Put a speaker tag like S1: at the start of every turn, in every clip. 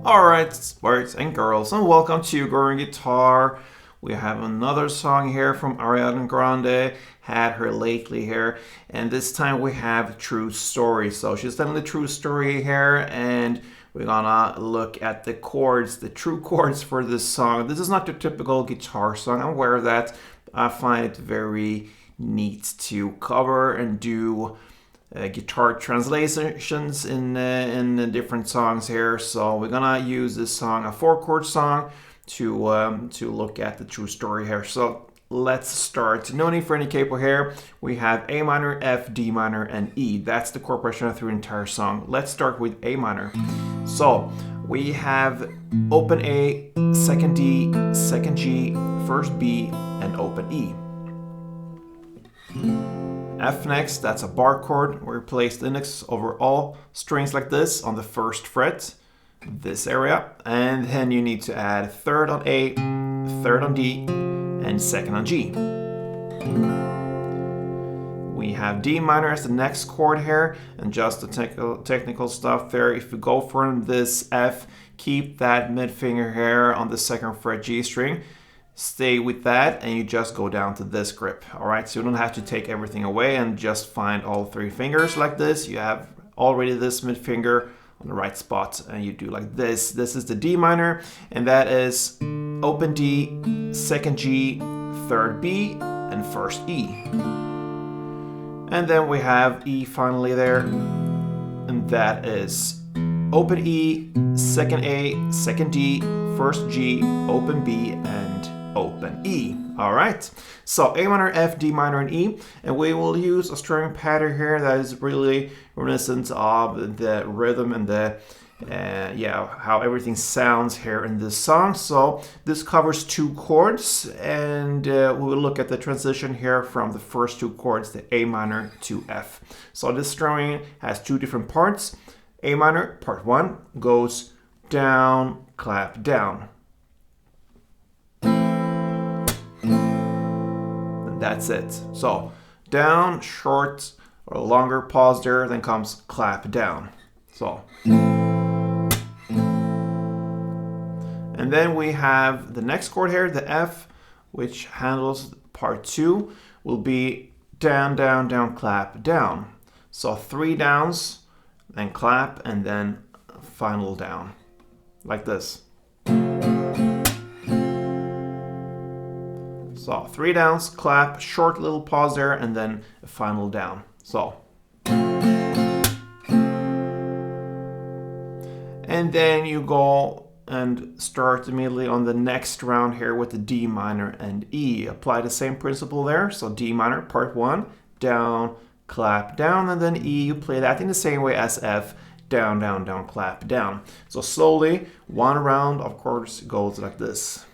S1: Alright, boys and girls, and welcome to Growing Guitar. We have another song here from Ariana Grande, had her lately here, and this time we have True Story. So she's telling the true story here, and we're gonna look at the chords, the true chords for this song. This is not your typical guitar song, I'm aware of that. I find it very neat to cover and do guitar translations in different songs here. So we're gonna use this song, a 4-chord song, to look at the true story here. So let's start. No need for any capo here. We have A minor, F, D minor, and E. That's the chord progression through the entire song. Let's start with A minor. So we have open A, second D, second G, first B, and open E. F next, that's a bar chord where you place the index over all strings like this on the first fret, this area, and then you need to add third on A, third on D, and second on G. We have D minor as the next chord here, and just the technical stuff there. If you go for this F, keep that mid finger here on the second fret G string. Stay with that and you just go down to this grip. All right, so you don't have to take everything away and just find all 3 fingers like this. You have already this mid finger on the right spot and you do like this. This is the D minor, and that is open D, second G, third B, and first E. And then we have E finally there, and that is open E, second A, second D, first G, open B, and open E. All right, so A minor, F, D minor, and E, and we will use a string pattern here that is really reminiscent of the rhythm and the how everything sounds here in this song. So this covers 2 chords, and we will look at the transition here from the first 2 chords, the A minor to F. So this string has 2 different parts. A minor, part 1, goes down, clap, down. That's it. So down, short or longer pause there, then comes clap down. So, and then we have the next chord here, the F, which handles part 2, will be down, down, down, clap, down. So 3 downs, then clap, and then final down, like this. So 3 downs, clap, short little pause there, and then a final down. So. And then you go and start immediately on the next round here with the D minor and E. Apply the same principle there. So D minor, part 1, down, clap, down, and then E, you play that in the same way as F, down, down, down, clap, down. So slowly, 1 round, of course, goes like this.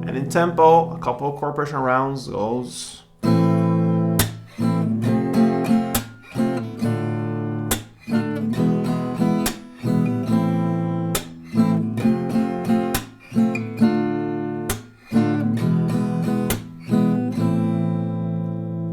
S1: And in tempo, a couple of chord progression rounds goes.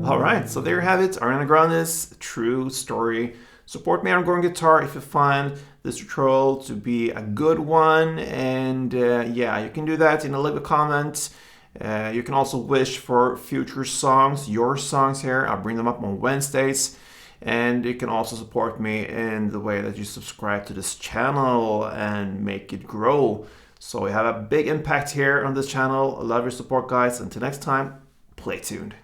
S1: Alright, so there you have it, Ariana Grande's True Story. Support me on Growing Guitar if you find this tutorial to be a good one, and yeah, you can do that in a little comment. You can also wish for future songs, your songs here. I'll bring them up on Wednesdays. And you can also support me in the way that you subscribe to this channel and make it grow. So we have a big impact here on this channel. I love your support, guys. Until next time, play tuned.